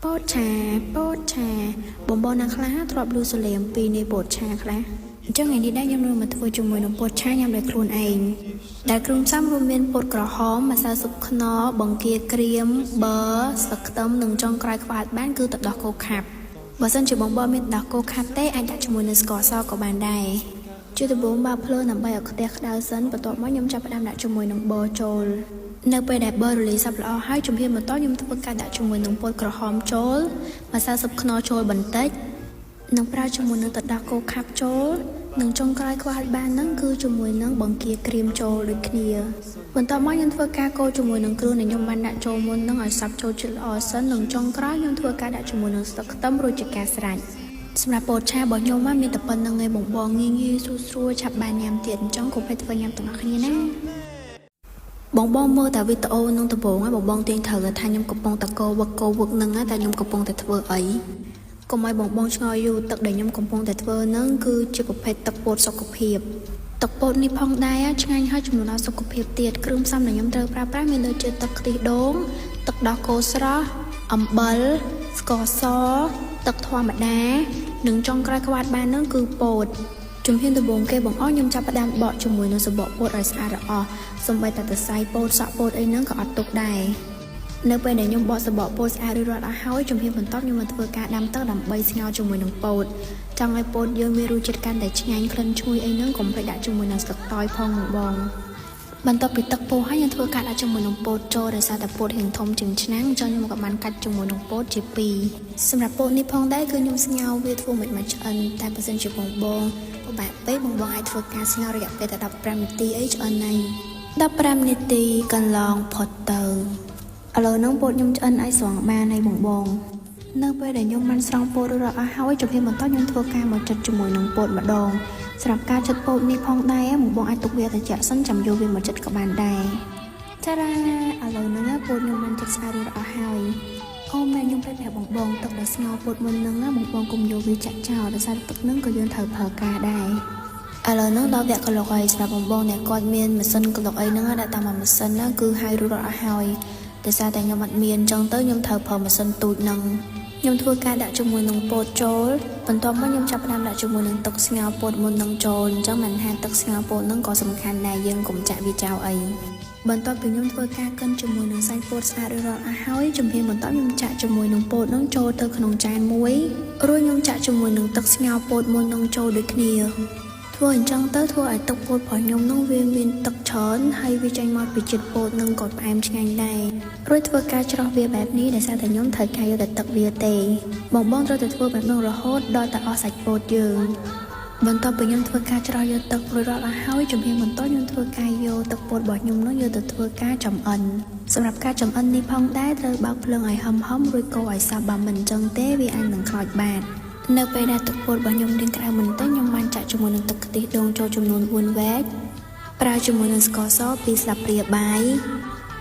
pocha បងបងណាខ្លះធ្លាប់ឮសលេងពីនៃពោតឆាខ្លះអញ្ចឹងថ្ងៃនេះដែរខ្ញុំនឹងមកធ្វើជាមួយនឹងពោតឆាញ៉ាំដោយខ្លួនឯងដែលគ្រឿងផ្សំរួមមានពោតក្រហមម្សៅស៊ុបខ្នុរបង្គាក្រៀមប៊ឺស្លឹកខ្ទឹមនិងចុងក្រោយខ្វះបានគឺទឹកដោះគោខាប់បើសិនជាបងបងមានទឹកដោះគោខាប់ទេអាចដាក់ជាមួយនឹងស្ករសក៏បានដែរជាដំបូងបើភ្លើងដើម្បីឲ្យខ្ទះក្តៅសិនបន្ទាប់មកខ្ញុំចាប់ផ្ដើមដាក់ជាមួយនឹងប៊ឺចូលនៅពេលដែលប៊ឺរលាយសព្វល្អហើយជំហានបន្តខ្ញុំធ្វើការដាក់ជាមួយនឹងពោតក្រហមចូលម្សៅស៊ុបខ្នុរចូលបន្តិចនិងប្រើជាមួយនឹងទឹកដោះគោខាប់ចូលនិងចុងក្រោយខ្វះបានហ្នឹងគឺជាមួយនឹងបង្គាក្រៀមចូលដូចគ្នាបន្ទាប់មកខ្ញុំធ្វើការកូរជាមួយនឹងគ្រឿងដែលខ្ញុំបានដាក់ចូលមុនហ្នឹងឲ្យសព្វចូលជាតិល្អសិននិងចុងក្រោយខ្ញុំធ្វើការដាក់ជាមួយនឹងស្លឹកខ្ទឹមរួចជាការស្រេចសម្រាប់ពោតឆារបស់ខ្ញុំមានតែប៉ុណ្្នឹងឯងបងបងងាយស្រួលឆាប់បានញ៉ាំទៀតអញ្ចឹងកុំភ្លេចធ្វើញ៉ាំទាំងអស់គ្នាណាបងបងមើលតែវីដេអូនឹងដំបូងបងបងទាញត្រូវថាខ្ញុំកំពុងតែកូរវឹកហ្នឹងតែខ្ញុំកំពុងតែធ្វើអីកុំឲ្យបងបងឆ្ងល់យូរទឹកដែលខ្ញុំកំពុងតែធ្វើហ្នឹងគឺជាប្រភេទទឹកពោតសុខភាពទឹកពោតនេះផងដែរឆ្ងាញ់ហើយចំនួនដល់សុខភាពទៀតគ្រឿងផ្សំដែលខ្ញុំត្រូវប្រើប្រាស់មានដូចជាទឹកខ្ទិះដូងទឹកដោះគោស្រស់អំបិលស្ករសទឹកធម្មតានិងចុងក្រោយខ្វាត់បានហ្នឹងគឺពោតជំហានដំបូងគេបងអស់ខ្ញុំចាប់ផ្ដើមបកជាមួយនឹងសំបកពោតឲ្យស្អាតល្អសូម្បីតែសរសៃពោតសក់ពោតអីហ្នឹងក៏អត់ទុកដែរនៅពេលដែលខ្ញុំបកសំបកពោតស្អាតរួចរាល់អស់ហើយជំហានបន្ទាប់ខ្ញុំមកធ្វើការដាំទឹកដើម្បីស្ងោរជាមួយនឹងពោតចង់ឲ្យពោតយើងមានរសជាតិកាន់តែឆ្ងាញ់ក្លិនឈ្ងុយអីហ្នឹងកុំភ្លេចដាក់ជាមួយនឹងស្លឹកតើយផងបងបន្ទាប់ពីទឹកពុះហើយខ្ញុំធ្វើការដាក់ជាមួយនឹងពោតចូលដោយសារតែពោតរៀងធំជាងឆ្នាំងអញ្ចឹងខ្ញុំក៏បានកាត់ជាមួយនឹងពោតជាពីរសម្រាប់ពោតនេះផងដែរគឺខ្ញុំស្ងោរវាធ្វើមិនឆ្អិនតែបើសិនជាបងពិបាកពេកបងអាចធ្វើការស្ងោររយៈពេលតែ15នាទីអីឆ្អិនហើយ15នាទីកន្លងផុតទៅឥឡូវហ្នឹងពោតខ្ញុំឆ្អិនឲ្យស្រង់បានហើយបងនៅពេលដែលខ្ញុំបានស្រង់ពោតរួចរាល់អស់ហើយជំហានបន្តខ្ញុំធ្វើការមកចិតជាមួយនឹងពោតម្ដងសម្រាប់ការចិតពោតនេះផងដែរបងអាចទុកវាត្រជាក់សិនចាំយកវាមកចិតក៏បានដែរចារ៉ាឥឡូវហ្នឹងពោតខ្ញុំបានចិតស្អាតរួចរាល់អស់ហើយអូមែនខ្ញុំប្រាប់បងទឹកដែលស្ងោរពោតមុនហ្នឹងបងកុំយកវាចាក់ចោលដោយសារទឹកហ្នឹងក៏យើងត្រូវប្រើការដែរឥឡូវហ្នឹងដល់វគ្គក្លុកហើយសម្រាប់បងអ្នកគាត់មានម៉ាស៊ីនក្លុកអីហ្នឹងដាក់តាមម៉ាស៊ីនហ្នឹងគឺហើយរួចរាល់អស់ហើយដោយសារតែខ្ញុំអត់មានអញ្ចឹងទៅខ្ញុំត្រូវប្រើម៉ាស៊ីនទូចហ្នឹងខ្ញុំធ្វើការដាក់ជាមួយនឹងពោតចូលបន្ទាប់មកខ្ញុំចាប់ផ្ដើមដាក់ជាមួយនឹងទឹកស្ងោរពោតមុននឹងចូលអញ្ចឹងមិនថាទឹកស្ងោរពោតហ្នឹងក៏សំខាន់ដែរយើងកុំចាក់វាចោលអីបន្ទាប់ពីខ្ញុំធ្វើការកិនជាមួយនឹងសាច់ពោតស្អាតរួចរាល់អស់ហើយជំហានបន្ទាប់ខ្ញុំចាក់ជាមួយនឹងពោតហ្នឹងចូលទៅក្នុងចានមួយរួចខ្ញុំចាក់ជាមួយនឹងទឹកស្ងោរពោតមុននឹងចូលដូចគ្នាធ្វើអញ្ចឹងទៅធ្វើឲ្យទឹកពោតរបស់ខ្ញុំហ្នឹងវាមានទឹកច្រើនហើយវាចេញមកពីជាតិពោតនឹងក៏ផ្អែមឆ្ងាញ់ដែររួចធ្វើការច្រោះវាបែបនេះដោយសារតែខ្ញុំត្រូវការយកតែទឹកវាទេបងត្រូវតែធ្វើបែបនោះរហូតដល់តែអស់សាច់ពោតយើងបន្ទាប់ពីខ្ញុំធ្វើការច្រោះយកទឹករួចរាល់អស់ហើយជំហានបន្តខ្ញុំធ្វើការយកទឹកពោតរបស់ខ្ញុំនោះយកទៅធ្វើការចំអិនសម្រាប់ការចំអិននេះផងដែរត្រូវបើកភ្លើងឲ្យហឹមរួចកូរឲ្យសព្វបើមិនអញ្ចឹងទេវាអាចនឹងខ្លោចបាតនៅពេលដែលទឹកពោតរបស់ខ្ញុំរៀងក្តៅបន្តិចខ្ញុំបានចាក់ជាមួយនឹងទឹកខ្ទិះដូងចូលចំនួន4វែកប្រើជាមួយនឹងស្ករស2ស្លាបព្រាបាយ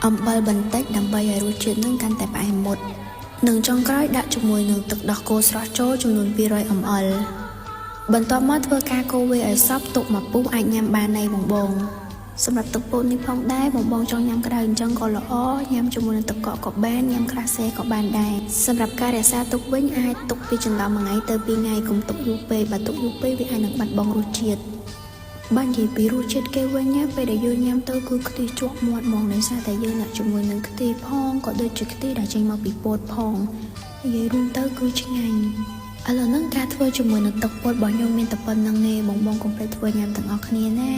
អំបិលបន្តិចដើម្បីឲ្យរសជាតិនឹងកាន់តែផ្អែមមុតនិងចុងក្រោយដាក់ជាមួយនឹងទឹកដោះគោស្រស់ចូលចំនួន200 ml បន្ទាប់មកធ្វើការកូរវាឲ្យសព្វទុកមកពុះអាចញ៉ាំបានហើយបងសម្រាប់ទឹកពោតនេះផងដែរបងចង់ញ៉ាំក្តៅអញ្ចឹងក៏ល្អញ៉ាំជាមួយនឹងទឹកកកក៏បានញ៉ាំក្រាសេក៏បានដែរសម្រាប់ការរក្សាទុកវិញអាចទុកពីចន្លោះ1ថ្ងៃទៅ2ថ្ងៃកុំទុកយូរពេកបើទុកយូរពេកវាអាចនឹងបាត់បង់រសជាតិបាននិយាយពីរសជាតិគេវិញណាពេលដែលយើងញ៉ាំទៅគឺខ្ទិះជាប់មាត់ហ្មងដោយសារតែយើងដាក់ជាមួយនឹងខ្ទិះផងក៏ដូចជាខ្ទិះដែលចេញមកពីពោតផងនិយាយរួមទៅគឺឆ្ងាញ់ឥឡូវហ្នឹងការធ្វើជាមួយនឹងទឹកពោតរបស់ខ្ញុំមានតែប៉ុណ្្នឹងទេបងកុំភ្លេចធ្វើញ៉ាំទាំងអស់គ្នាណា